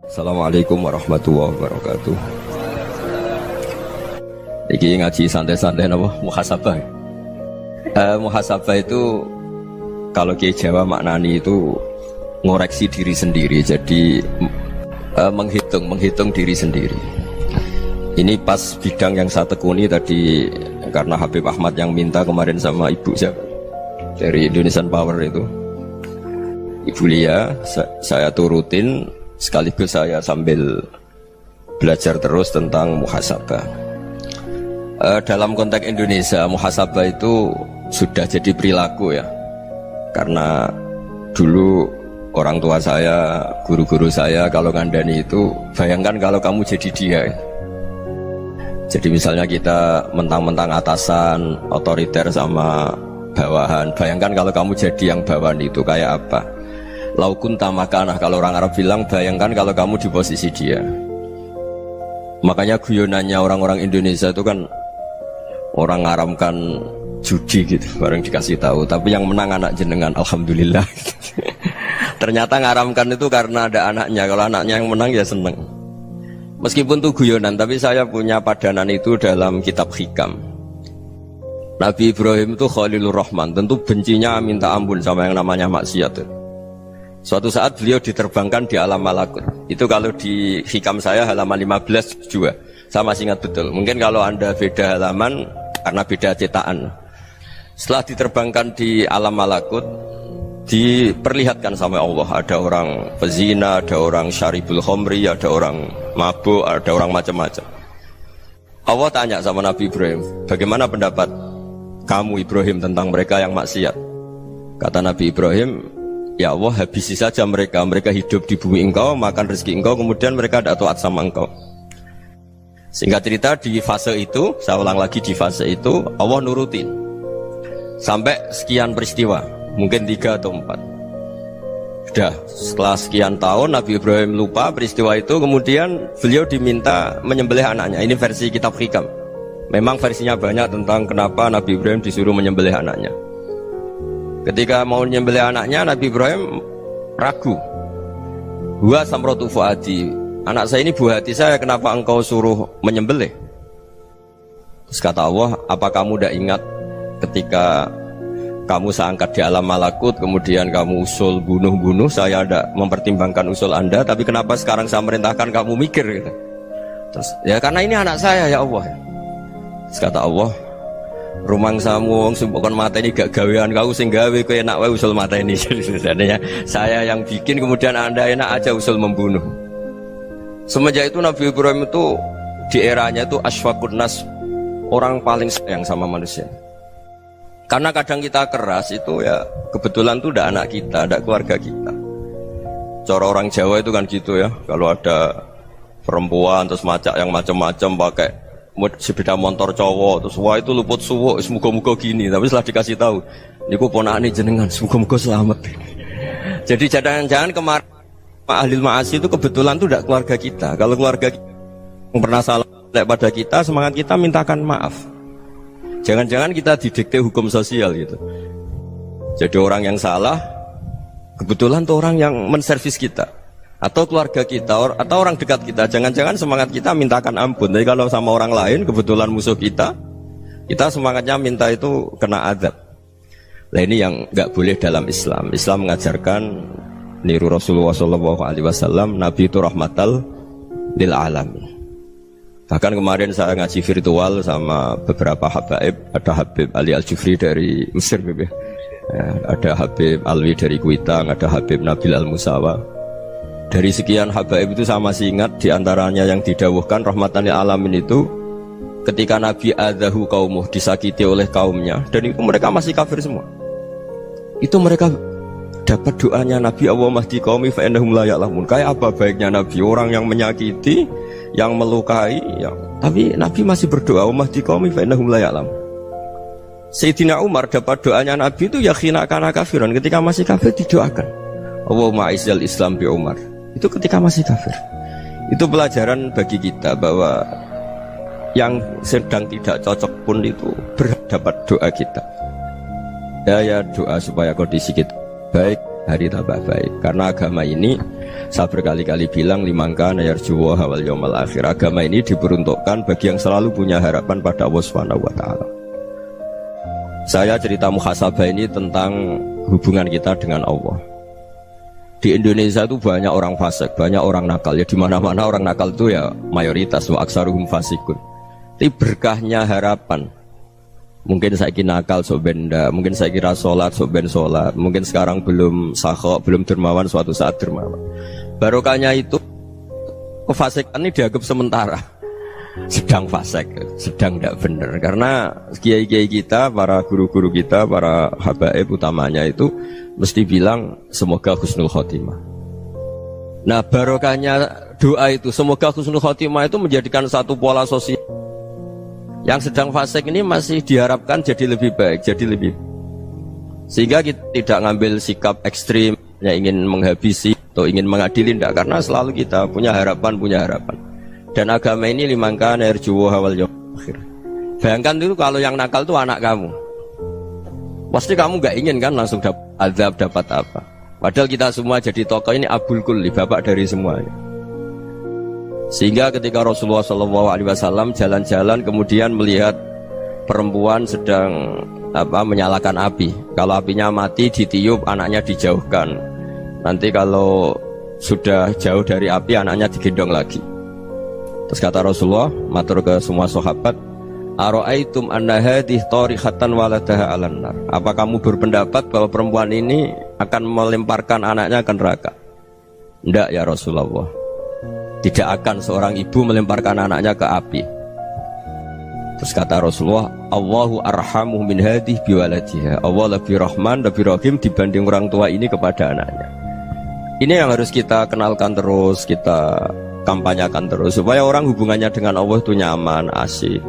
Assalamualaikum warahmatullahi wabarakatuh. Iki ngaji santai-santai napa muhasabah. Muhasabah itu kalau Kiai Jawa maknani itu ngoreksi diri sendiri. Jadi menghitung diri sendiri. Ini pas bidang yang saya tekuni tadi karena Habib Ahmad yang minta kemarin sama ibu siapa dari Indonesian Power itu. Ibu Lia, saya turutin sekaligus saya sambil belajar terus tentang muhasabah. Dalam konteks Indonesia, muhasabah itu sudah jadi perilaku ya. Karena dulu orang tua saya, guru-guru saya kalau ngandani itu, bayangkan kalau kamu jadi dia. Jadi misalnya kita mentang-mentang atasan, otoriter sama bawahan. Bayangkan kalau kamu jadi yang bawahan itu kayak apa? Laukun tamakanah, kalau orang Arab bilang, bayangkan kalau kamu di posisi dia. Makanya guyonannya orang-orang Indonesia itu kan orang ngaramkan judi gitu, bareng dikasih tahu. Tapi yang menang anak jenengan, alhamdulillah. Ternyata ngaramkan itu karena ada anaknya. Kalau anaknya yang menang ya seneng. Meskipun itu guyonan, tapi saya punya padanan itu dalam kitab Hikam. Nabi Ibrahim itu Khalilur Rahman, tentu bencinya minta ampun sama yang namanya maksiat. Suatu saat beliau diterbangkan di alam malakut. Itu kalau di Hikam saya halaman 15 juga. Saya masih ingat betul. Mungkin kalau Anda beda halaman karena beda cetakan. Setelah diterbangkan di alam malakut, diperlihatkan sama Allah, ada orang pezina, ada orang syaribul khomri, ada orang mabuk, ada orang macam-macam. Allah tanya sama Nabi Ibrahim, bagaimana pendapat kamu Ibrahim tentang mereka yang maksiat? Kata Nabi Ibrahim, ya Allah, habisi saja mereka. Mereka hidup di bumi engkau, makan rezeki engkau, kemudian mereka tidak taat sama engkau. Singkat cerita, di fase itu, saya ulang lagi, di fase itu Allah nurutin sampai sekian peristiwa, mungkin 3 atau 4. Sudah setelah sekian tahun Nabi Ibrahim lupa peristiwa itu, kemudian beliau diminta menyembelih anaknya. Ini versi kitab Hikam. Memang versinya banyak tentang kenapa Nabi Ibrahim disuruh menyembelih anaknya. Ketika mau menyembelih anaknya, Nabi Ibrahim ragu. Huwa samratu fuadi, anak saya ini buah hati saya, kenapa engkau suruh menyembelih? Terus kata Allah, apa kamu tidak ingat ketika kamu saya angkat di alam malakut, kemudian kamu usul bunuh-bunuh, saya tidak mempertimbangkan usul Anda, tapi kenapa sekarang saya merintahkan kamu mikir gitu? Terus, ya karena ini anak saya ya Allah. Terus kata Allah, rumang samu sumpukon mata ini gak gawean kau sing gawe kowe enak wae usul mata ini. Jadi saya yang bikin, kemudian Anda enak aja usul membunuh. Semenjak itu Nabi Ibrahim itu di eranya itu asfaqun nas, orang paling sayang sama manusia. Karena kadang kita keras itu ya kebetulan itu tidak anak kita, tidak keluarga kita. Cara orang Jawa itu kan gitu ya, kalau ada perempuan terus macak yang macam-macam pakai sepeda motor cowok, terus wah itu luput suwuk, semoga-moga gini. Tapi setelah dikasih tahu, niku ponakane jenengan, semoga-moga selamat. Jadi jangan-jangan kemarin ahli ma'asi itu kebetulan itu tidak keluarga kita. Kalau keluarga kita yang pernah salah pada kita, semangat kita mintakan maaf. Jangan-jangan kita didikte hukum sosial gitu. Jadi orang yang salah kebetulan tuh orang yang menservis kita, atau keluarga kita, atau orang dekat kita. Jangan-jangan semangat kita mintakan ampun. Tapi kalau sama orang lain kebetulan musuh kita semangatnya minta itu kena azab. Nah ini yang nggak boleh dalam Islam. Islam mengajarkan niru Rasulullah SAW, Nabi itu rahmatal lil alamin. Bahkan kemarin saya ngaji virtual sama beberapa habaib. Ada Habib Ali Al-Jufri dari Mesir, ya. Ada Habib Alwi dari Kuitang, ada Habib Nabil Al-Musawa. Dari sekian habaib itu saya masih ingat, diantaranya yang didawuhkan rahmatan lil alamin itu ketika Nabi adzahu qaumuh, disakiti oleh kaumnya, dan itu mereka masih kafir semua. Itu mereka dapat doanya Nabi, Allahumma hdi qaumi fa innahum la ya'lamun. Kayak apa baiknya Nabi, orang yang menyakiti, yang melukai, tapi Nabi masih berdoa, Allahumma hdi qaumi fa innahum la ya'lamun. Sayyidina Umar dapat doanya Nabi itu ya khina kana kafiran, ketika masih kafir didoakan, Allahumma aizzal Islam bi Umar. Itu ketika masih kafir. Itu pelajaran bagi kita bahwa yang sedang tidak cocok pun itu berdapat doa kita. Ya doa supaya kondisi kita baik, hari tambah baik. Karena agama ini Saya berkali-kali bilang limangka nayarjuwa hawal yawmal akhir. Agama ini diperuntukkan bagi yang selalu punya harapan pada Allah Subhanahu wa Ta'ala. Saya cerita muhasabah ini tentang hubungan kita dengan Allah. Di Indonesia itu banyak orang fasik, banyak orang nakal. Ya di mana-mana orang nakal itu ya mayoritas, wa aksaruhum fasikun. Tapi berkahnya harapan. Mungkin saya kira nakal sok benda, mungkin saya kira sholat sok ben sholat, mungkin sekarang belum sakho, belum dermawan, suatu saat dermawan. Barokahnya itu kefasikan ini dianggap sementara. Sedang fasik, sedang tidak benar. Karena kiai-kiai kita, para guru-guru kita, para habaib utamanya itu mesti bilang semoga husnul khotimah. Nah barokahnya doa itu semoga husnul khotimah itu menjadikan satu pola sosial. Yang sedang fasik ini masih diharapkan jadi lebih baik, jadi lebih. Sehingga kita tidak ngambil sikap ekstrim, yang ingin menghabisi atau ingin mengadili, tidak. Karena selalu kita punya harapan. Dan agama ini limangka nerjuwo hawal yawmal akhir. Bayangkan itu kalau yang nakal itu anak kamu. Pasti kamu gak ingin kan langsung dapat azab, dapat apa. Padahal kita semua jadi tokoh ini abul kulli, bapak dari semuanya. Sehingga ketika Rasulullah SAW jalan-jalan kemudian melihat perempuan sedang menyalakan api. Kalau apinya mati ditiup, anaknya dijauhkan. Nanti kalau sudah jauh dari api, anaknya digendong lagi. Terus kata Rasulullah, matur ke semua sahabat, ara'aitum anna hadhihi tarihatan waladaha 'alan nar. Apa kamu berpendapat bahwa perempuan ini akan melemparkan anaknya ke neraka? Tidak ya Rasulullah. Tidak akan seorang ibu melemparkan anaknya ke api. Terus kata Rasulullah, Allahu arhamu min hadhihi biwaladiha. Allah lebih rahman, lebih rahim dibanding orang tua ini kepada anaknya. Ini yang harus kita kenalkan terus, kita kampanyakan terus supaya orang hubungannya dengan Allah itu nyaman, asik.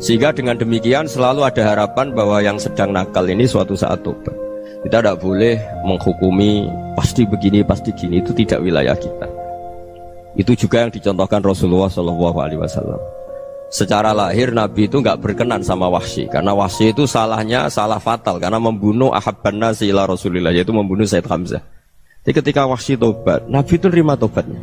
Sehingga dengan demikian selalu ada harapan bahwa yang sedang nakal ini suatu saat tobat. Kita tidak boleh menghukumi pasti begini, pasti gini, itu tidak wilayah kita. Itu juga yang dicontohkan Rasulullah SAW. Secara lahir Nabi itu nggak berkenan sama Wahsy, karena Wahsy itu salahnya salah fatal karena membunuh ahabban nasi ila Rasulillah, yaitu membunuh Said Hamzah. Jadi ketika Wahsy tobat, Nabi itu terima tobatnya.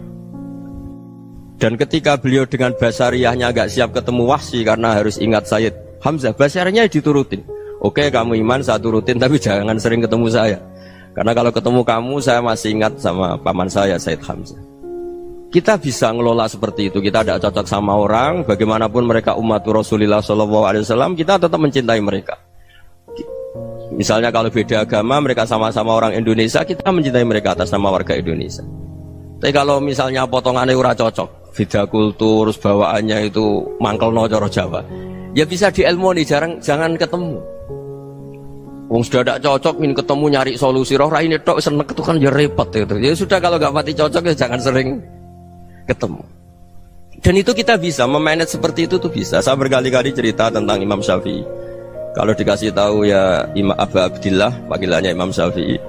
Dan ketika beliau dengan basariyahnya agak siap ketemu Wahsy karena harus ingat Sayyid Hamzah, basariyahnya diturutin. Oke kamu iman, saya turutin, tapi jangan sering ketemu saya. Karena kalau ketemu kamu, saya masih ingat sama paman saya, Sayyid Hamzah. Kita bisa ngelola seperti itu. Kita tidak cocok sama orang, bagaimanapun mereka umat Rasulullah SAW, kita tetap mencintai mereka. Misalnya kalau beda agama, mereka sama-sama orang Indonesia, kita mencintai mereka atas nama warga Indonesia. Tapi kalau misalnya potongannya ora cocok, beda kultur, bawaannya itu mangkelno cara Jawa, ya bisa diilmoni, jangan ketemu. Wong sudah tidak cocok, ingin ketemu nyari solusi, roh ini tok seneng itu kan ya repot itu. Ya sudah kalau nggak pati cocok ya jangan sering ketemu. Dan itu kita bisa memanage seperti itu tuh bisa. Saya berkali-kali cerita tentang Imam Syafi'i. Kalau dikasih tahu ya Imam Abu Abdillah, panggilannya Imam Syafi'i,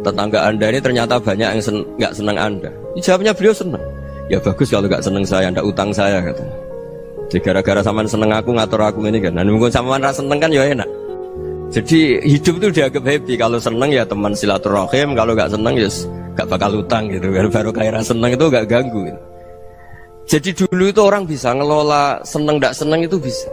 tetangga anda ini ternyata banyak yang nggak senang anda. Jawabnya beliau senang. Ya bagus kalau nggak senang saya, ndak utang saya kata. Jadi gara-gara saman seneng aku ngatur aku ini kan. Nah mungkin saman rasa seneng kan ya enak. Jadi hidup itu dianggap happy. Kalau seneng ya teman silaturahim, kalau nggak seneng ya nggak bakal utang gitu. Baru kayak rasa seneng itu nggak ganggu. Gitu. Jadi dulu itu orang bisa ngelola seneng ndak seneng itu bisa.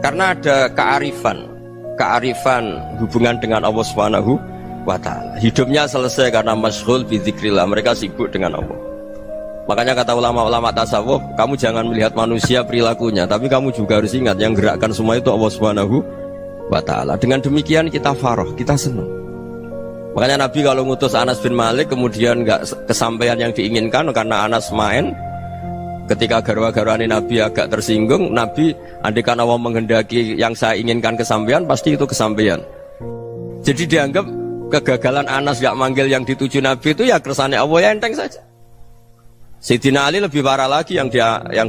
Karena ada kearifan hubungan dengan Allah Subhanahu wa Ta'ala. Hidupnya selesai karena masyghul bi dzikrillah, mereka sibuk dengan Allah. Makanya kata ulama-ulama tasawuf, kamu jangan melihat manusia perilakunya, tapi kamu juga harus ingat yang gerakkan semua itu Allah Subhanahu wa Ta'ala. Dengan demikian kita farah, kita senang. Makanya Nabi kalau ngutus Anas bin Malik kemudian nggak kesampaian yang diinginkan karena Anas main, ketika garwa-garwani Nabi agak tersinggung, Nabi andaikan Allah menghendaki yang saya inginkan kesampaian, pasti itu kesampaian. Jadi dianggap kegagalan Anas gak manggil yang dituju Nabi itu ya kersane Allah, ya enteng saja. Sayyidina Ali lebih parah lagi yang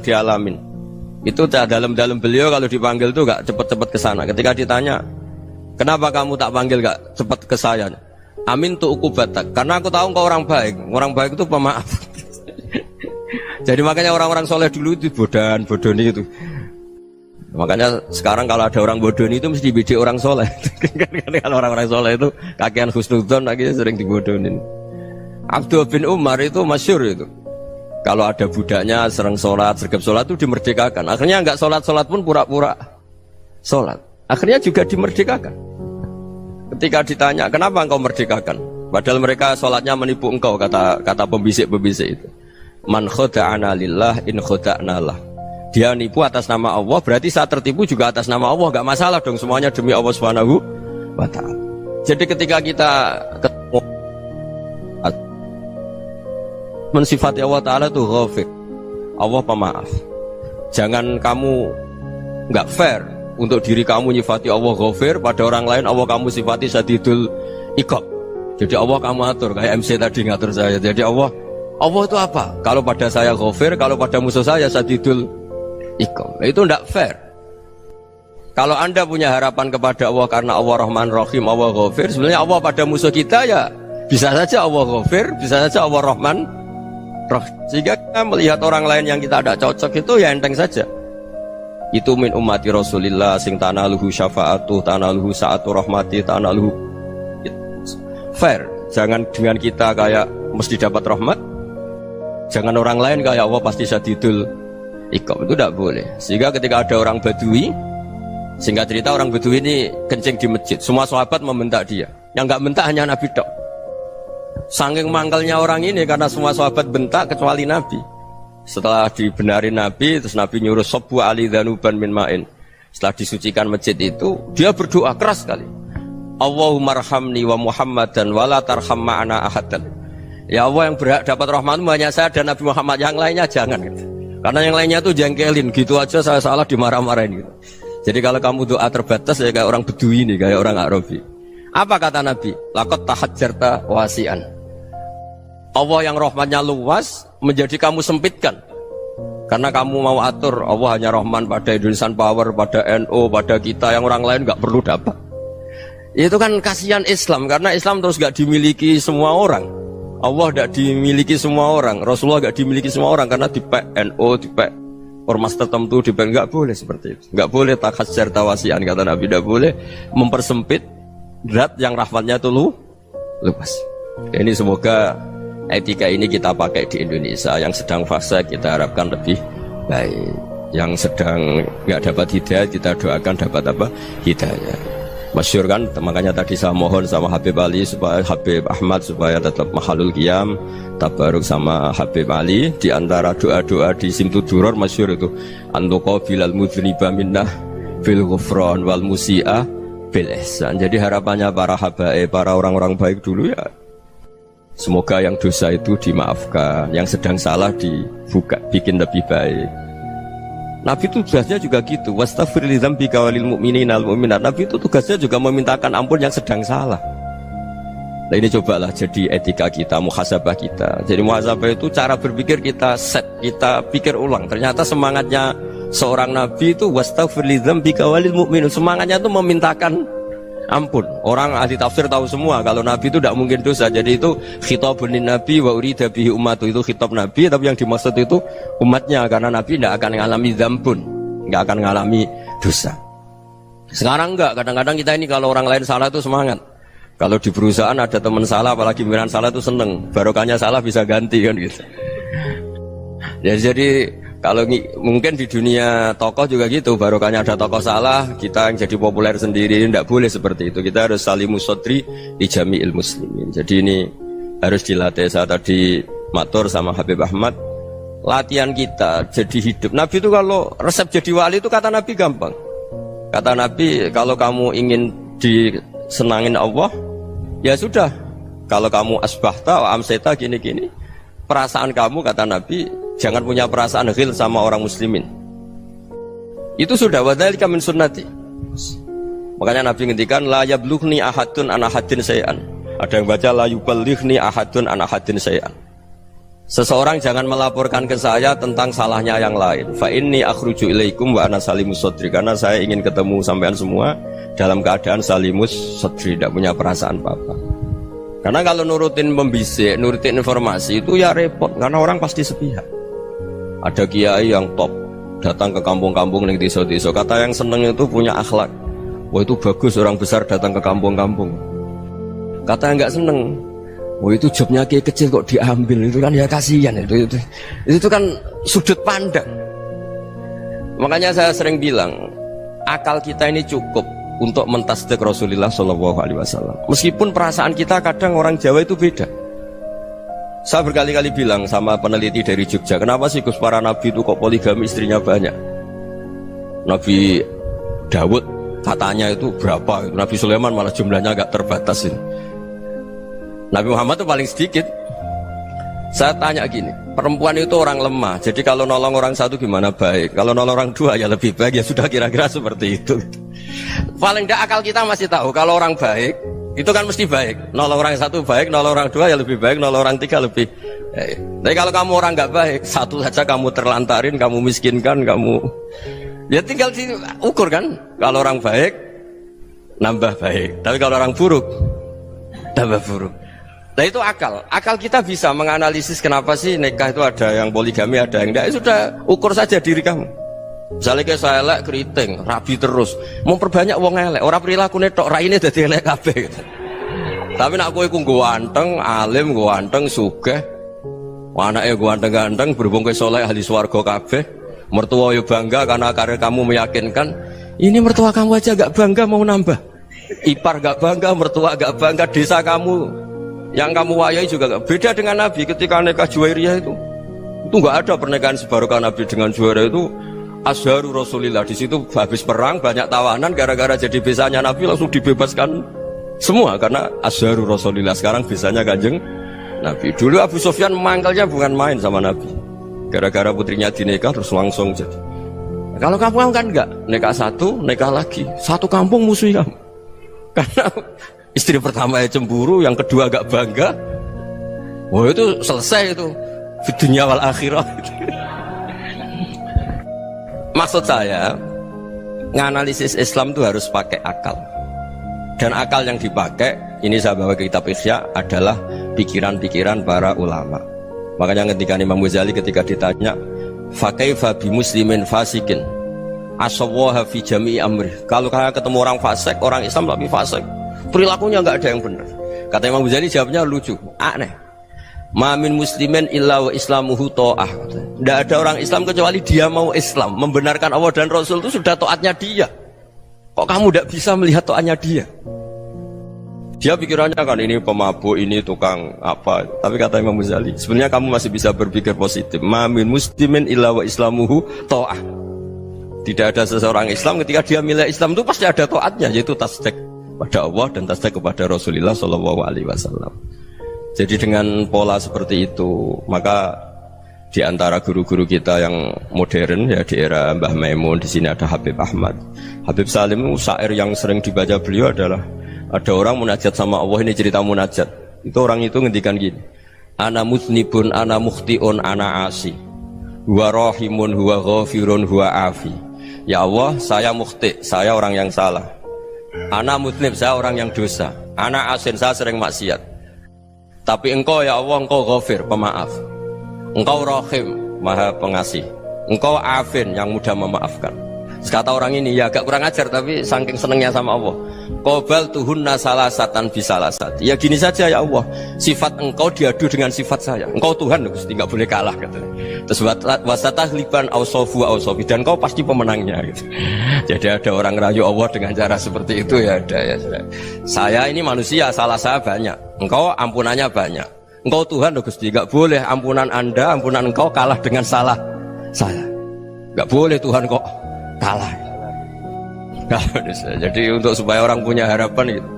dialamin. Itu dalam beliau kalau dipanggil tuh gak cepet-cepet ke sana. Ketika ditanya, kenapa kamu tak panggil gak cepet ke saya? Amin tu ukubatak, karena aku tahu kau orang baik. Orang baik itu pemaaf. Jadi makanya orang-orang soleh dulu itu bodoni itu. Makanya sekarang kalau ada orang bodoni itu mesti dibidik orang soleh. Kalau orang-orang soleh itu kakean husnudzon lagi sering dibodonin. Abdullah bin Umar itu masyhur itu. Kalau ada budaknya sering sholat, sergap sholat itu dimerdekakan. Akhirnya nggak sholat pun pura-pura sholat. Akhirnya juga dimerdekakan. Ketika ditanya, kenapa engkau merdekakan? Padahal mereka sholatnya menipu engkau, kata pembisik-pembisik itu. Man khoda'ana lillah in khoda'na lah. Dia nipu atas nama Allah, berarti saat tertipu juga atas nama Allah. Gak masalah dong, semuanya demi Allah Subhanahu wa ta'ala. Jadi ketika kita ketemu mensifati Allah Ta'ala itu ghafir, Allah pemaaf. Jangan kamu gak fair untuk diri kamu nyifati Allah ghafir, pada orang lain Allah kamu sifati syadidul iqab. Jadi Allah kamu atur, kayak MC tadi ngatur saya. Jadi Allah itu apa? Kalau pada saya ghafir, kalau pada musuh saya syadidul iqab. Itu tidak fair. Kalau Anda punya harapan kepada Allah karena Allah Rahman Rahim, Allah ghafir, sebenarnya Allah pada musuh kita ya bisa saja Allah ghafir, bisa saja Allah Rahman Rahim. Sehingga kita melihat orang lain yang kita tidak cocok itu ya enteng saja. Itu min ummati Rasulillah sing tanaluhu syafa'atuh, tanaluhu sa'atu rahmati, tanaluhu fair. Jangan dengan kita kayak mesti dapat rahmat, jangan orang lain kayak Allah pasti syadidul iqab. Itu tidak boleh. Sehingga ketika ada orang Badui, singkat cerita orang Badui ini kencing di masjid, semua sahabat membentak dia. Yang nggak bentak hanya Nabi tok. Saking mangkalnya orang ini karena semua sahabat bentak kecuali Nabi. Setelah dibenarin Nabi, terus Nabi nyuruh sobu ali dhanuban min ma'in. Setelah disucikan masjid itu, dia berdoa keras sekali. Allahumma arhamni wa Muhammadan wa la tarham ma'ana ahadan. Ya Allah, yang berhak dapat rahmatmu hanya saya dan Nabi Muhammad, yang lainnya jangan gitu. Karena yang lainnya itu jengkelin, gitu aja saya salah dimarah-marahin gitu. Jadi kalau kamu doa terbatas ya kayak orang Bedui ini, kayak orang Arabi. Apa kata Nabi? Laqad tahajjarta wasi'an. Allah yang rahmatnya luas menjadi kamu sempitkan. Karena kamu mau atur Allah hanya Rahman pada Indonesian Power, pada NU, pada kita yang orang lain nggak perlu dapat. Itu kan kasihan Islam, karena Islam terus nggak dimiliki semua orang. Allah nggak dimiliki semua orang, Rasulullah nggak dimiliki semua orang karena dipek NU, dipek ormas tertentu, dipek nggak boleh seperti itu. Nggak boleh takhasyar tawasian kata Nabi, nggak boleh mempersempit zat yang rahmatnya itu luas. Ini semoga etika ini kita pakai di Indonesia. Yang sedang fase kita harapkan lebih baik, yang sedang nggak dapat hidayah kita doakan dapat apa? Hidayah. Masyhur kan, makanya tadi saya mohon sama Habib Ali supaya Habib Ahmad supaya tetap mahalul qiyam tabaruk sama Habib Ali. Di antara doa-doa di Simtuduror masyhur itu antuqa bilal mudhniba minnah bil ghufran wal musi'ah bil ihsan. Jadi harapannya para habaib, para orang-orang baik dulu ya, semoga yang dosa itu dimaafkan, yang sedang salah dibuka, bikin lebih baik. Nabi itu tugasnya juga gitu. Wastaghfir li dzambika walil mu'minina wal mu'minat. Nabi itu tugasnya juga memintakan ampun yang sedang salah. Nah ini cobalah jadi etika kita, muhasabah kita. Jadi muhasabah itu cara berpikir kita set, kita pikir ulang. Ternyata semangatnya seorang Nabi itu wastaghfir li dzambika walil mu'minun. Semangatnya itu memintakan ampun. Orang ahli tafsir tahu semua kalau Nabi itu tidak mungkin dosa. Jadi itu khitabun Nabi wa urida bihi ummatu, itu khitab Nabi, tapi yang dimaksud itu umatnya, karena Nabi tidak akan mengalami dzambun, tidak akan mengalami dosa. Sekarang enggak, kadang-kadang kita ini kalau orang lain salah itu semangat. Kalau di perusahaan ada teman salah, apalagi pimpinan salah itu seneng, barokahnya salah bisa ganti kan gitu. Ya, jadi kalau mungkin di dunia tokoh juga gitu, barokahnya ada tokoh salah, kita yang jadi populer sendiri, tidak boleh seperti itu. Kita harus salimus sodri di jami'il muslimin. Jadi ini harus dilatih. Saya tadi matur sama Habib Ahmad, latihan kita jadi hidup. Nabi itu kalau resep jadi wali itu kata Nabi gampang. Kata Nabi, kalau kamu ingin disenangin Allah, ya sudah. Kalau kamu asbahta wa amseta gini-gini, perasaan kamu kata Nabi, jangan punya perasaan ghil sama orang muslimin. Itu sudah wadzalika min sunnati. Makanya Nabi ngendikan la yablughni ahadun an ahadin syai'an. Ada yang baca la yuballighni ahadun an ahadin syai'an. Seseorang jangan melaporkan ke saya tentang salahnya yang lain. Fa inni akhruju ilaikum wa ana salimus sadri. Karena saya ingin ketemu sampean semua dalam keadaan salimus sadri, tidak punya perasaan apa-apa. Karena kalau nurutin pembisik, nurutin informasi itu ya repot, karena orang pasti sepihak. Ada kiai yang top datang ke kampung-kampung ning desa-desa, kata yang seneng itu punya akhlak. Wah itu bagus orang besar datang ke kampung-kampung. Kata yang nggak seneng, Oh itu jobnya kiai kecil kok diambil, itu kan ya kasihan itu kan sudut pandang. Makanya saya sering bilang akal kita ini cukup untuk mentasdik Rasulullah Shallallahu Alaihi Wasallam. Meskipun perasaan kita kadang orang Jawa itu beda. Saya berkali-kali bilang sama peneliti dari Jogja, kenapa sih Gus para nabi itu kok poligami istrinya banyak? Nabi Dawud katanya itu berapa? Nabi Sulaiman malah jumlahnya agak terbatas ini. Nabi Muhammad itu paling sedikit. Saya tanya gini, perempuan itu orang lemah, jadi kalau nolong orang satu gimana baik, kalau nolong orang dua ya lebih baik, ya sudah kira-kira seperti itu. Paling tidak akal kita masih tahu kalau orang baik itu kan mesti baik, nolong orang satu baik, nolong orang dua ya lebih baik, nolong orang tiga lebih baik. Tapi kalau kamu orang nggak baik, satu saja kamu terlantarin, kamu miskinkan, kamu ya tinggal diukur kan. Kalau orang baik nambah baik, tapi kalau orang buruk tambah buruk. Nah itu akal. Akal kita bisa menganalisis kenapa sih nikah itu ada yang poligami, ada yang enggak. Sudah ukur saja diri kamu. Misalnya kayak saya elek keriting, rabi terus, mau perbanyak wong elek, orang perilaku netok raine dadi elek kabeh gitu. Tapi nak kowe ku ganteng, alim, ganteng, sugih, anake ganteng-ganteng, berhubung kowe saleh ahli swarga kabeh, mertua yo bangga karena karir kamu meyakinkan. Ini mertua kamu aja gak bangga mau nambah. Ipar gak bangga, mertua gak bangga, desa kamu yang kamu wayai juga gak beda dengan Nabi ketika nikah Juwairiyah itu gak ada pernikahan sebarokah Nabi dengan Juwairiyah itu Azharu Rasulillah. Di situ habis perang banyak tawanan, gara-gara jadi besanya Nabi langsung dibebaskan semua karena Azharu Rasulillah. Sekarang besanya Kanjeng Nabi. Dulu Abu Sufyan memangkalnya bukan main sama Nabi, gara-gara putrinya dinikah terus langsung jadi. Kalau kamu kan enggak, nikah satu, nikah lagi, satu kampung musuh kamu karena istri pertama ya cemburu, yang kedua agak bangga. Wah itu selesai itu di dunia wal akhirah. Maksud saya nganalisis Islam itu harus pakai akal. Dan akal yang dipakai, ini saya bawa ke kitab Ihya, adalah pikiran-pikiran para ulama. Makanya ketika Imam Ghazali ketika ditanya fakaifa bi muslimin fasikin asawwaha fi jami'i amri, kalau kalian ketemu orang fasik, orang Islam tapi fasik, perilakunya nggak ada yang benar. Kata Imam Ghazali jawabnya lucu, aneh. Ma min muslimin illa wa islamuhu ta'ah. Tidak ada orang Islam kecuali dia mau Islam, membenarkan Allah dan Rasul itu sudah taatnya dia. Kok kamu tidak bisa melihat taatnya dia? Dia pikirannya kan ini pemabuk, ini tukang apa. Tapi kata Imam Ghazali, sebenarnya kamu masih bisa berpikir positif. Ma min muslimin illa wa islamuhu ta'ah. Tidak ada seseorang Islam ketika dia milih Islam itu pasti ada taatnya, yaitu tasdik pada Allah dan tasdik kepada Rasulullah Shallallahu Alaihi Wasallam. Jadi dengan pola seperti itu, maka di antara guru-guru kita yang modern ya di era Mbah Maimun, di sini ada Habib Ahmad, Habib Salim, syair yang sering dibaca beliau adalah ada orang munajat sama Allah. Ini cerita munajat. Itu orang itu ngendikan gini, ana mutnibun, ana mukhtiun, ana asi, huwa rahimun, huwa ghafirun, huwa afi. Ya Allah, saya mukhti, saya orang yang salah. Ana mutnib, saya orang yang dosa. Ana asin, saya sering maksiat. Tapi engkau ya Allah, engkau ghafir, pemaaf. Engkau rahim, maha pengasih. Engkau afin, yang mudah memaafkan. Kata orang ini ya agak kurang ajar, tapi saking senengnya sama Allah. Qobal tuhunna salasatan bisalasat. Ya gini saja ya Allah, sifat engkau diadu dengan sifat saya. Engkau Tuhan, Gusti, nggak boleh kalah katanya. Terus wasatahliban ausofu ausofi, dan engkau pasti pemenangnya gitu. Jadi ada orang rayu Allah dengan cara seperti itu ya ada ya. Saya ini manusia, salah saya banyak. Engkau ampunannya banyak. Engkau Tuhan, Gusti, nggak boleh ampunan Anda, ampunan engkau kalah dengan salah saya. Nggak boleh Tuhan kok kalah. Jadi untuk supaya orang punya harapan gitu.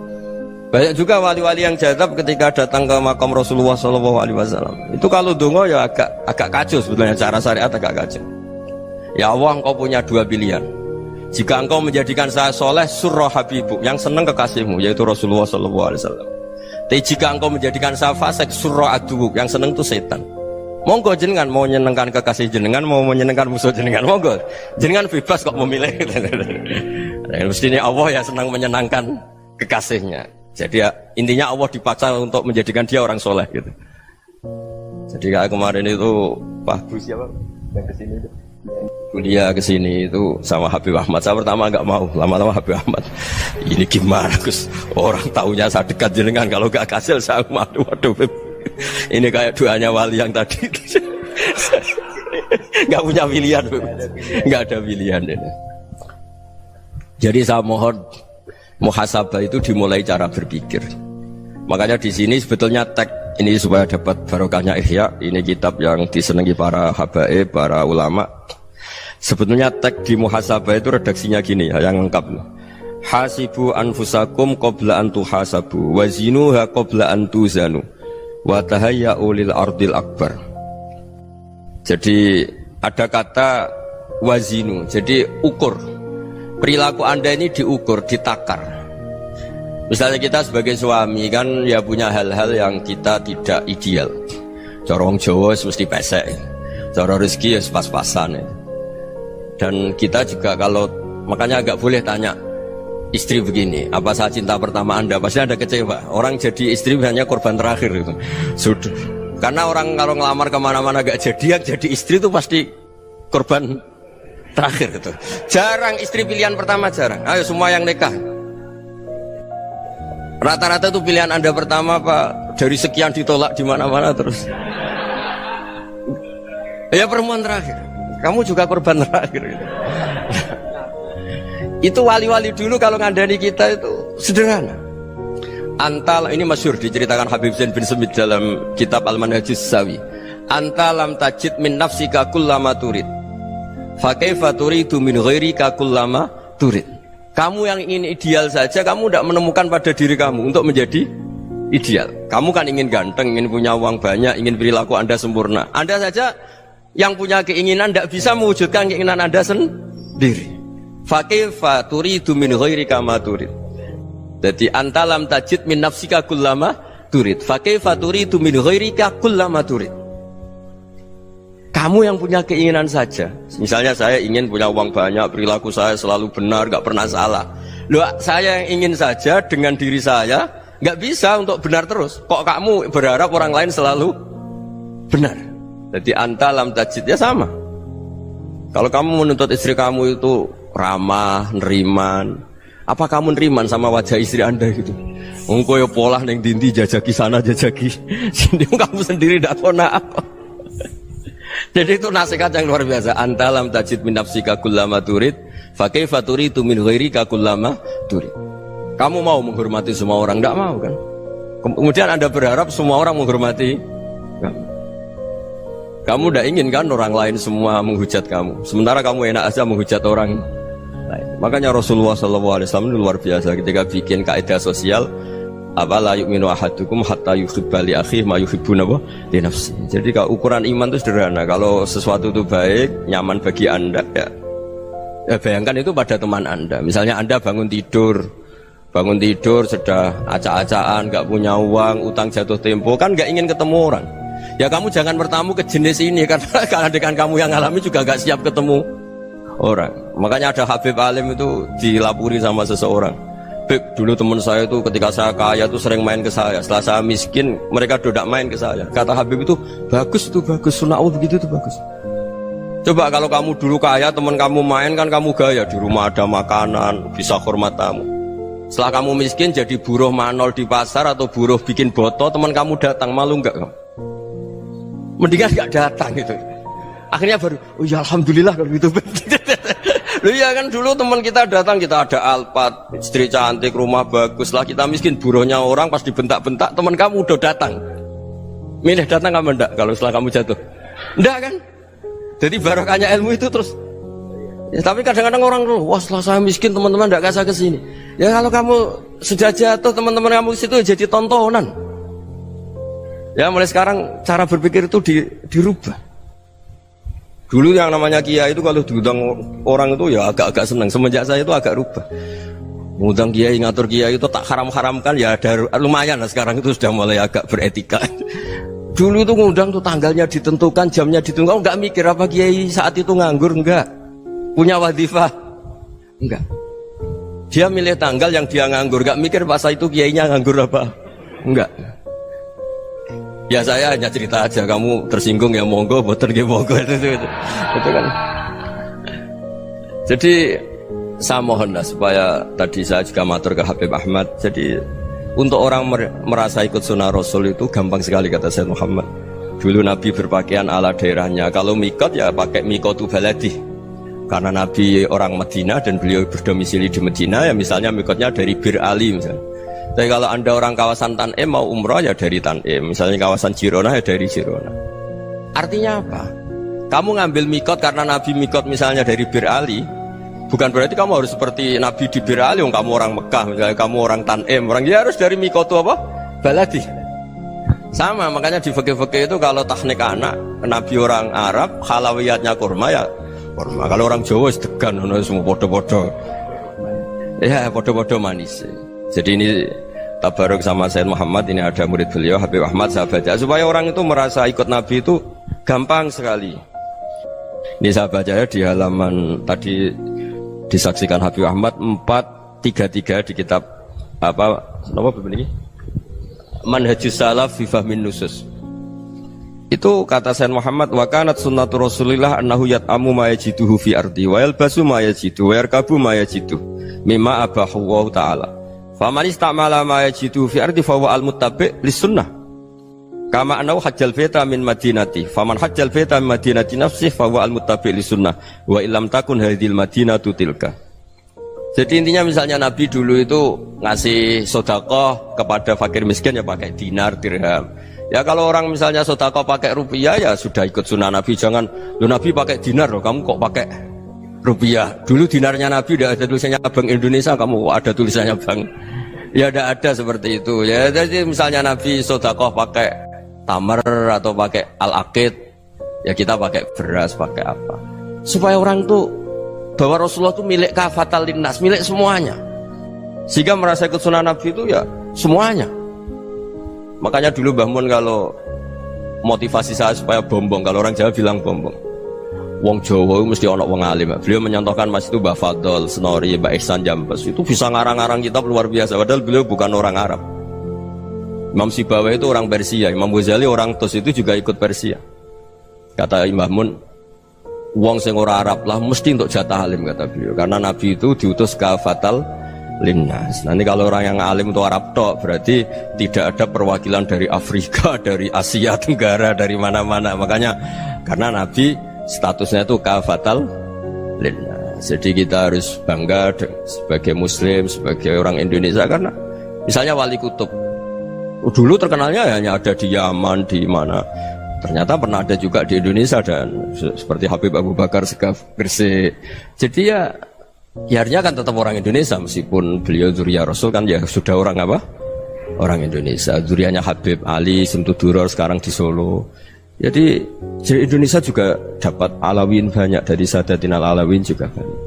Banyak juga wali-wali yang jadab ketika datang ke makam Rasulullah SAW. Itu kalau dongo ya agak kacau sebetulnya, cara syariat agak kacau. Ya Allah, engkau punya dua pilihan. Jika engkau menjadikan saya soleh, surah habibu, yang senang kekasihmu, yaitu Rasulullah SAW. Tapi jika engkau menjadikan saya fasik, surah aduuk, yang senang itu setan. Monggo jenengan mau menyenangkan kekasih jenengan, mau menyenangkan musuh jenengan, monggo jenengan bebas kok memilih. Mestinya Allah ya senang menyenangkan kekasihnya. Jadi ya, intinya Allah dipaksa untuk menjadikan dia orang soleh gitu. Jadi kayak kemarin itu Pak Gus siapa yang kesini itu kuliah ke sini itu sama Habib Ahmad. Saya pertama nggak mau, lama-lama Habib Ahmad. Ini gimana Gus? Orang taunya saya dekat jenengan, kalau nggak kasil saya waduh. Ini kayak doanya wali yang tadi. Nggak punya pilihan, nggak ada pilihan ini. Jadi saya mohon muhasabah itu dimulai cara berpikir. Makanya di sini sebetulnya tag ini supaya dapat barokahnya Ihya. Ini kitab yang disenangi para habaib, para ulama. Sebetulnya tag di muhasabah itu redaksinya gini ya, yang lengkap. Hasibu anfusakum qabla an tuhasabu wa zinuha qabla an tuzanu wa tahayya'u lil ardil akbar. Jadi ada kata wazinu, jadi ukur. Perilaku Anda ini diukur, ditakar. Misalnya kita sebagai suami kan ya punya hal-hal yang kita tidak ideal. Corong Jawa mesti pesek, cara rezeki ya pas-pasan ya. Dan kita juga kalau makanya agak boleh tanya istri begini, apa saat cinta pertama Anda? Pasti Anda kecewa. Orang jadi istri hanya korban terakhir itu. Sudah. Karena orang kalau ngelamar kemana-mana gak jadi, yang jadi istri itu pasti korban terakhir gitu. Jarang istri pilihan pertama, jarang. Ayo semua yang nikah. Rata-rata itu pilihan Anda pertama Pak, dari sekian ditolak di mana-mana terus. Ya perempuan terakhir. Kamu juga korban terakhir. Itu wali-wali dulu kalau ngandani kita itu sederhana. Antal ini masyhur diceritakan Habib Zain bin Semit dalam kitab Al-Manhajus Sawi. Antalam tajid min nafsika kullama turid. Fa kaifa turidu min ghairika kullama turid. Kamu yang ingin ideal saja, kamu tidak menemukan pada diri kamu untuk menjadi ideal. Kamu kan ingin ganteng, ingin punya uang banyak, ingin perilaku Anda sempurna. Anda saja yang punya keinginan tidak bisa mewujudkan keinginan Anda sendiri. Fa kaifa turidu min ghairika ma turid. Jadi antalam tajid min nafsika kullama turid. Fa kaifa turidu min ghairika kullama turid. Kamu yang punya keinginan saja. Misalnya saya ingin punya uang banyak, perilaku saya selalu benar, gak pernah salah. Loh, saya yang ingin saja dengan diri saya gak bisa untuk benar terus. Kok kamu berharap orang lain selalu benar? Jadi antalam tajid ya sama. Kalau kamu menuntut istri kamu itu ramah, neriman, apa kamu neriman sama wajah istri Anda gitu? Engkau ya pola neng dindi jajaki sana jajaki sini, kamu sendiri tidak tahu apa. Jadi itu nasihat yang luar biasa. Antalam tajid min nafsika kullama turid, fa kaifa turidu min ghairika kullama turid. Kamu mau menghormati semua orang? Tidak mau kan? Kemudian Anda berharap semua orang menghormati kamu. Kamu tidak ingin kan orang lain semua menghujat kamu. Sementara kamu enak aja menghujat orang lain. Makanya Rasulullah SAW luar biasa ketika bikin kaidah sosial. Apa la yu'minu ahadukum hatta yuhibba li akhihi ma yuhibbu li nafsihi. Jadi kalau ukuran iman itu sederhana. Kalau sesuatu itu baik, nyaman bagi Anda ya bayangkan itu pada teman Anda. Misalnya Anda bangun tidur sudah acak-acakan, gak punya uang, utang jatuh tempo, kan gak ingin ketemu orang. Ya kamu jangan bertamu ke jenis ini, karena kalau dengan kamu yang alami juga gak siap ketemu orang. Makanya ada Habib Alim itu dilapuri sama seseorang. Beb, dulu teman saya itu ketika saya kaya itu sering main ke saya. Setelah saya miskin, mereka tidak main ke saya. Kata Habib itu bagus, sunnah Allah begitu itu bagus. Coba kalau kamu dulu kaya, teman kamu main kan kamu gaya. Di rumah ada makanan, bisa hormat tamu. Setelah kamu miskin jadi buruh manol di pasar atau buruh bikin boto, teman kamu datang, malu enggak kamu? Mendingan enggak datang gitu. Akhirnya baru, oh ya alhamdulillah kalau gitu. Loh iya kan dulu teman kita datang, kita ada Alphard, istri cantik, rumah bagus lah, kita miskin, buruhnya orang pas dibentak-bentak, teman kamu udah datang. Milih datang kamu enggak kalau setelah kamu jatuh? Enggak kan? Jadi barokahnya ilmu itu terus. Ya, tapi kadang-kadang orang tuh, wah setelah saya miskin teman-teman enggak kasih ke sini. Ya kalau kamu sudah jatuh, teman-teman kamu di situ jadi tontonan. Ya mulai sekarang cara berpikir itu dirubah. Dulu yang namanya kiai itu kalau diundang orang itu ya agak-agak senang. Semenjak saya itu agak rubah. Ngundang kiai, ngatur kiai itu tak haram-haramkan ya ada lumayan lah, sekarang itu sudah mulai agak beretika. Dulu itu ngundang tuh tanggalnya ditentukan, jamnya ditentukan, enggak mikir apa kiai saat itu nganggur, enggak. Punya wadifah, enggak. Dia milih tanggal yang dia nganggur, enggak mikir pas itu kiainya nganggur apa, enggak. Ya saya hanya cerita aja, kamu tersinggung ya monggo, boten nggih monggo itu kan. Jadi saya mohonlah supaya tadi saya juga matur ke Habib Ahmad. Jadi untuk orang merasa ikut sunnah Rasul itu gampang sekali kata Sayyid Muhammad. Dulu Nabi berpakaian ala daerahnya. Kalau mikot ya pakai mikotu baladi. Karena Nabi orang Madinah dan beliau berdomisili di Madinah, ya misalnya mikotnya dari Bir Ali misalnya. Tapi kalau Anda orang kawasan Tanim mau umrah ya dari Tanim. Misalnya kawasan Jirona ya dari Jirona. Artinya apa? Kamu ngambil mikot karena Nabi mikot misalnya dari Bir Ali, bukan berarti kamu harus seperti Nabi di Bir Ali, kamu orang Mekah, misalnya kamu orang Tanim, orang ya harus dari mikot itu apa? Baladi. Sama, makanya di fikih-fikih itu kalau teknik anak, Nabi orang Arab, halawiyatnya kurma ya kurma. Kalau orang Jawa sedegan, semua podo-podo. Ya podo-podo manis. Jadi ini tabaruk sama Sayyid Muhammad, ini ada murid beliau Habib Ahmad, saya baca supaya orang itu merasa ikut Nabi itu gampang sekali. Ini saya baca ya di halaman tadi disaksikan Habib Ahmad 433 di kitab apa begini? Manhajus Salaf fi Fahmin Nusus. Itu kata Sayyid Muhammad, wa kanat sunnatu Rasulillah annahu yat'amu ma yajiduhu fi ardi wa yalbasu ma yajidu wa yarkabu ma yajidu mimma abahu Allah taala. Faman istamala ma yajidu fi ardi fa huwa al-muttabi' lis-sunnah. Kama annahu hajjal baita min madinati. Faman hajjal baita min madinati nafsihi fa huwa al-muttabi' lis-sunnah. Wa illam takun hadhil madinatu tilka. Jadi intinya misalnya Nabi dulu itu ngasih sedekah kepada fakir miskin ya pakai dinar, dirham. Ya kalau orang misalnya sedekah pakai rupiah ya sudah ikut sunnah Nabi. Jangan lu Nabi pakai dinar loh, kamu kok pakai rupiah. Dulu dinarnya Nabi udah ada tulisannya Bank Indonesia, kamu kok ada tulisannya Bank. Ya tidak ada seperti itu. Ya jadi misalnya Nabi sedekah pakai tamar atau pakai al-aqid, ya kita pakai beras, pakai apa. Supaya orang tuh bahwa Rasulullah itu milik kafatal linnas, milik semuanya. Sehingga merasa ikut sunnah Nabi itu ya semuanya. Makanya dulu Mbah Mun kalau motivasi saya supaya bombong, kalau orang Jawa bilang bombong. Wong Jawa mesti ono wong alim. Beliau menyontohkan Mas itu Mbah Fadol, Senori, Mbah Ihsan Jambes. Itu bisa ngarang-ngarang kitab luar biasa. Padahal beliau bukan orang Arab. Imam Sibawa itu orang Persia, Imam Ghazali orang Tus itu juga ikut Persia. Kata Imam Mun, wong sing ora Arab lah mesti untuk jatah alim kata beliau. Karena Nabi itu diutus kafatal linnas. Nanti kalau orang yang alim itu Arab tok, berarti tidak ada perwakilan dari Afrika, dari Asia Tenggara, dari mana-mana. Makanya karena Nabi statusnya itu kafatal linnas. Jadi kita harus bangga sebagai Muslim, sebagai orang Indonesia karena misalnya Wali Kutub. Dulu terkenalnya hanya ada di Yaman, di mana. Ternyata pernah ada juga di Indonesia dan seperti Habib Abu Bakar Segaf Gresik. Jadi ya artinya kan tetap orang Indonesia meskipun beliau zuriyah Rasul kan ya sudah orang apa? Orang Indonesia. Zuriyahnya Habib Ali Simtuduror sekarang di Solo. Jadi Indonesia juga dapat alawin banyak dari Sadatin al-Alawin juga banyak.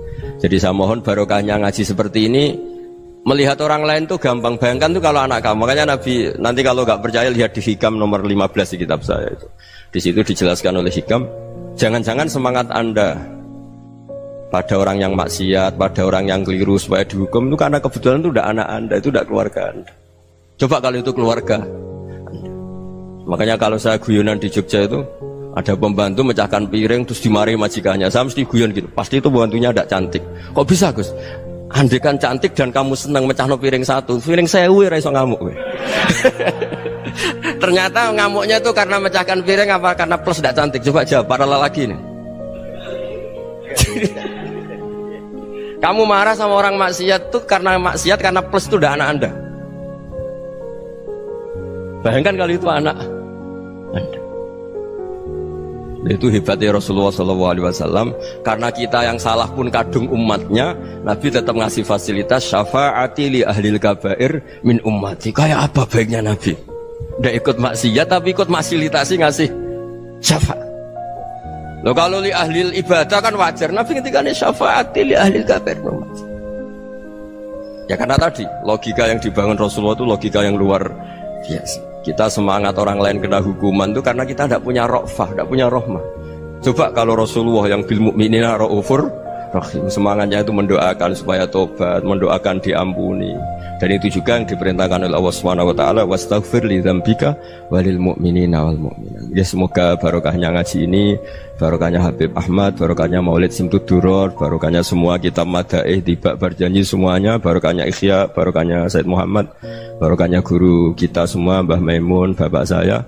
Jadi saya mohon barokahnya ngaji seperti ini. Melihat orang lain tuh gampang, bayangkan tuh kalau anak kamu. Makanya Nabi nanti kalau nggak percaya lihat di Hikam nomor 15 di kitab saya itu. Di situ dijelaskan oleh Hikam, jangan-jangan semangat Anda pada orang yang maksiat, pada orang yang keliru supaya dihukum itu karena kebetulan itu udah anak Anda, itu udah keluarga Anda. Coba kalau itu keluarga Anda. Makanya kalau saya guyonan di Jogja itu ada pembantu mecahkan piring terus dimarahi majikannya, saya mesti guyon gitu. Pasti itu pembantunya tidak cantik. Kok bisa Gus? Andai kan cantik dan kamu senang mecahno piring satu, piring 1000 ora iso ngamuk kowe. Ternyata ngamuknya itu karena mecahkan piring apa karena plus tidak cantik? Coba jawab para lelaki nih. Kamu marah sama orang maksiat tuh karena maksiat karena plus itu udah anak Anda. Bayangkan kalau itu anak Anda. Itu hebatnya Rasulullah SAW. Karena kita yang salah pun kadung umatnya, Nabi tetap ngasih fasilitas syafaati li ahlil kabair min ummati. Kayak apa baiknya Nabi? Udah ikut maksiat tapi ikut fasilitasi ngasih syafaat. Loh kalau li ahlil ibadah kan wajar. Nabi ketika ini syafaati li ahlil kabair min ummati. Ya karena tadi logika yang dibangun Rasulullah itu logika yang luar biasa. Kita semangat orang lain kena hukuman itu karena kita tidak punya ra'fah, tidak punya rahmah. Coba kalau Rasulullah yang bil mu'minina ra'ufur Rahim. Semangatnya itu mendoakan supaya tobat, mendoakan diampuni. Dan itu juga yang diperintahkan oleh Allah Subhanahu wa taala, wastaghfir li dzambika walil mu'minina wal mu'minat. Ya semoga barokahnya ngaji ini, barokahnya Habib Ahmad, barokahnya Maulid Simtud Duror, barokahnya semua kitab Madaih, Tibak Berjanji semuanya, barokahnya Ikhya, barokahnya Said Muhammad, barokahnya guru kita semua, Mbah Maimun, bapak saya.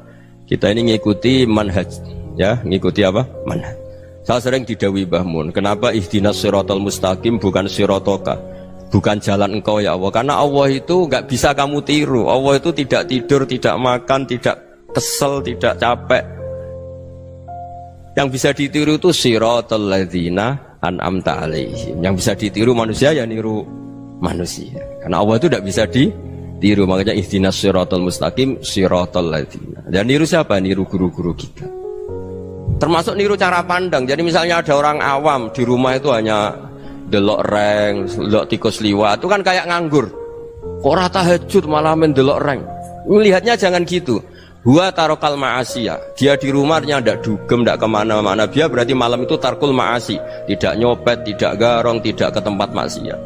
Kita ini ngikuti manhaj, ya, ngikuti apa? Manhaj. Saya sering didhawuhi Mbah Mun, kenapa ihdinas siratal mustaqim bukan siratoka? Bukan jalan engkau ya Allah, karena Allah itu nggak bisa kamu tiru. Allah itu tidak tidur, tidak makan, tidak kesel, tidak capek. Yang bisa ditiru itu siratal ladzina an'amta alaihim. Yang bisa ditiru manusia ya niru manusia. Karena Allah itu tidak bisa ditiru. Makanya ihdinas siratal mustaqim siratal ladzina. Dan niru siapa? Niru guru-guru kita. Termasuk niru cara pandang. Jadi misalnya ada orang awam di rumah itu hanya delok reng, delok tikus liwat, itu kan kayak nganggur. Kok ora tahajud malah main delok reng. Melihatnya jangan gitu. Huwa tarokal ma'asiyah. Dia di rumahnya ndak dugem, ndak kemana-mana. Dia berarti malam itu tarkul ma'asi. Tidak nyopet, tidak garong, tidak ke tempat maksiat.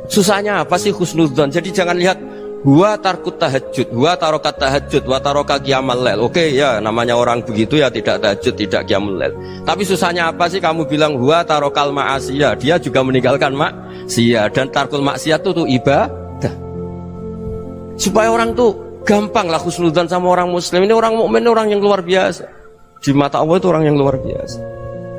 Susahnya apa sih husnudzon? Jadi jangan lihat huwa tarkut tahajud, huwa tarokat tahajud, wa taroka qiyamal lail. Oke ya, namanya orang begitu ya tidak tahajud, tidak qiyamul lail. Tapi susahnya apa sih kamu bilang huwa tarokal ma'asiyah? Dia juga meninggalkan maksiat, dan tarkul maksiat itu ibadah. Supaya orang tuh gampang lah husnudzon sama orang muslim. Ini orang mukmin, orang yang luar biasa. Di mata Allah itu orang yang luar biasa.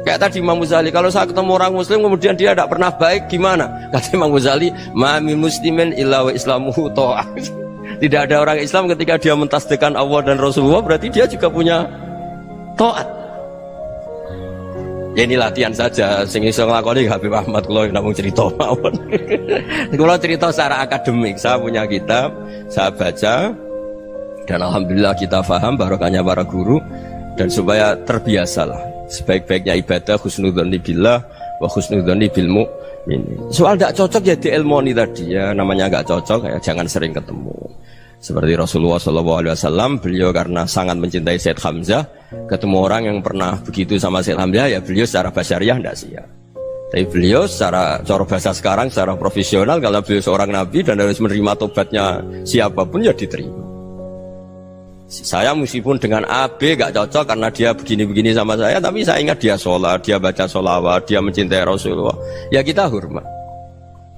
Kayak tadi Imam Ghazali, kalau saya ketemu orang muslim kemudian dia tidak pernah baik, gimana? Kata Imam Ghazali, ma min muslimin illa wa islamuhu ta'ah. Tidak ada orang Islam ketika dia mentasdihkan Allah dan Rasulullah, berarti dia juga punya taat. Ya ini latihan saja, sing iso nglakoni Habib Ahmad kula namung cerita mawon. Kula cerita secara akademik, saya punya kitab, saya baca, dan alhamdulillah kita paham barokahnya para guru, dan supaya terbiasalah. Sebaik-baiknya ibadah husnudzoni billah wa husnudzoni bil mu'min. Soal tidak cocok ya diilmoni tadi ya, namanya nggak cocok ya jangan sering ketemu. Seperti Rasulullah SAW, beliau karena sangat mencintai Said Hamzah, ketemu orang yang pernah begitu sama Said Hamzah ya beliau secara basyariah tidak siap. Tapi beliau secara cara bahasa sekarang, secara profesional, kalau beliau seorang nabi dan harus menerima tobatnya siapapun ya diterima. Saya meskipun dengan AB gak cocok karena dia begini-begini sama saya, tapi saya ingat dia sholat, dia baca sholawat, dia mencintai Rasulullah, ya kita hormat.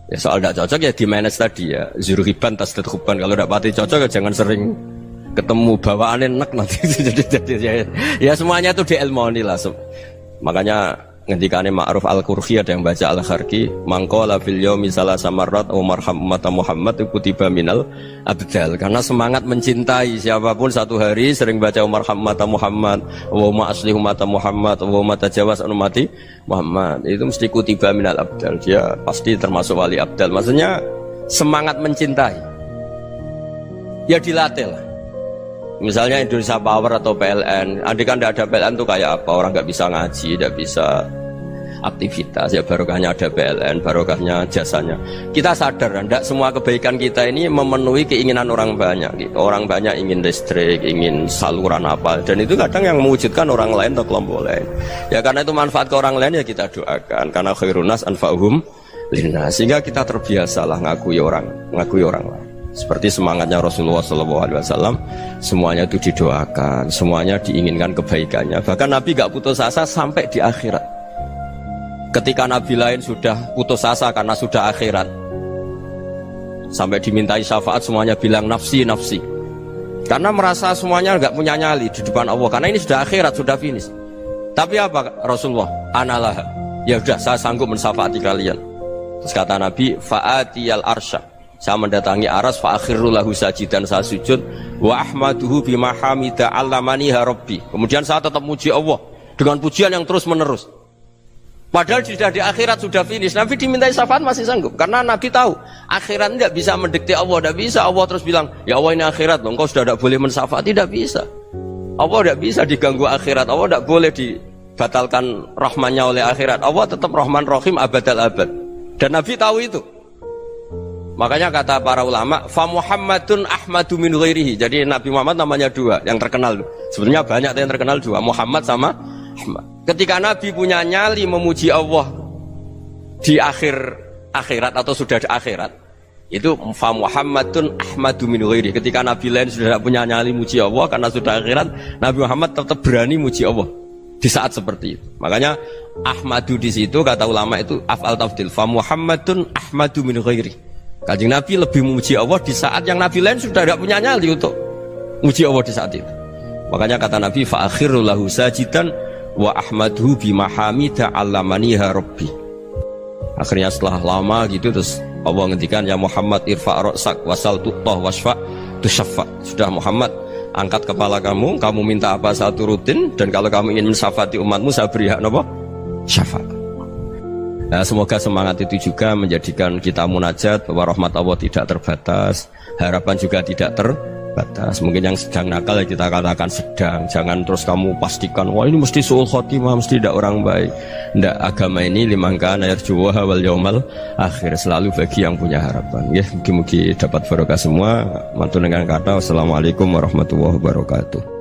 Ya soal gak cocok ya di manage tadi ya, zurhiban tasdad khubban. Kalau gak pati cocok ya jangan sering ketemu, bawaannya enak nanti. jadi ya semuanya itu diilmoni lah. Makanya ngendikane Ma'ruf Al-Qurhi ada yang baca Al-Kharqi, mangqala fil yaumi salasa marrat wa marham ummata Muhammad kutiba minal abdal. Karena semangat mencintai siapapun satu hari sering baca marham ummata Muhammad wa ma aslih ummata Muhammad wa ma tajawaz an ummati Muhammad, itu mesti kutiba minal abdal. Dia pasti termasuk wali abdal. Maksudnya semangat mencintai ya dilatih lah. Misalnya Indonesia Power atau PLN, andai kan tidak ada PLN itu kayak apa? Orang nggak bisa ngaji, tidak bisa aktivitas. Ya barokahnya ada PLN, barokahnya jasanya. Kita sadar, tidak semua kebaikan kita ini memenuhi keinginan orang banyak. Gitu. Orang banyak ingin listrik, ingin saluran apa, dan itu kadang yang mewujudkan orang lain atau kelompok lain. Ya karena itu manfaat ke orang lain ya kita doakan. Karena khairunas anfa'uhum linnas. Sehingga kita terbiasalah ngakui orang lain. Seperti semangatnya Rasulullah SAW, semuanya itu didoakan, semuanya diinginkan kebaikannya. Bahkan Nabi gak putus asa sampai di akhirat. Ketika Nabi lain sudah putus asa karena sudah akhirat, sampai dimintai syafaat semuanya bilang nafsi, nafsi. Karena merasa semuanya gak punya nyali di depan Allah. Karena ini sudah akhirat, sudah finish. Tapi apa Rasulullah? Analah. Ya sudah, saya sanggup mensyafaati kalian. Terus kata Nabi, fa'atiyal arsya. Saya mendatangi aras fa'akhirru lahu sajidan, saya sujud wa ahmaduhu bima hamida 'allamaniha rabbi. Kemudian saya tetap muji Allah dengan pujian yang terus menerus. Padahal sudah di akhirat, sudah finish. Nabi dimintai syafaat masih sanggup karena Nabi tahu akhirat tidak bisa mendikte Allah, tidak bisa Allah terus bilang, "Ya Allah ini akhirat loh, engkau sudah tidak boleh mensyafaat." Tidak bisa. Allah tidak bisa diganggu akhirat. Allah tidak boleh dibatalkan rahmannya oleh akhirat. Allah tetap Rahman Rahim abadal abad. Dan Nabi tahu itu. Makanya kata para ulama, fa Muhammadun ahmadu min ghairihi. Jadi Nabi Muhammad namanya dua yang terkenal. Sebenarnya banyak yang terkenal dua, Muhammad sama Ahmad. Ketika Nabi punya nyali memuji Allah di akhir akhirat atau sudah di akhirat itu fa Muhammadun ahmadu min ghairi. Ketika nabi lain sudah tidak punya nyali muji Allah karena sudah akhirat, Nabi Muhammad tetap berani muji Allah di saat seperti itu. Makanya ahmadu di situ kata ulama itu af'al tafdil, fa Muhammadun ahmadu min ghairi. Kanjeng Nabi lebih memuji Allah di saat yang nabi lain sudah tidak punya nyali untuk muji Allah di saat itu. Makanya kata Nabi fa akhiru lahu sajidan wa ahmaduhu bimahamida 'allamaniha rabbi. Akhirnya setelah lama gitu terus Allah ngendikan ya Muhammad irfa' ra'sak wasal tu'tah wasfa' tusyaffa. Sudah Muhammad, angkat kepala kamu minta apa saya turutin, dan kalau kamu ingin mensyafaati umatmu saya beri hak napa? Syafaat. Nah, semoga semangat itu juga menjadikan kita munajat bahwa rahmat Allah tidak terbatas, harapan juga tidak terbatas. Mungkin yang sedang nakal ya kita katakan sedang, jangan terus kamu pastikan wah ini mesti suul khotimah, mesti tidak orang baik. Tidak, agama ini liman kana yarjuha wal yaumal akhir, selalu bagi yang punya harapan. Ya, mugi-mugi dapat barokah semua. Mantu dengan kata wassalamualaikum warahmatullahi wabarakatuh.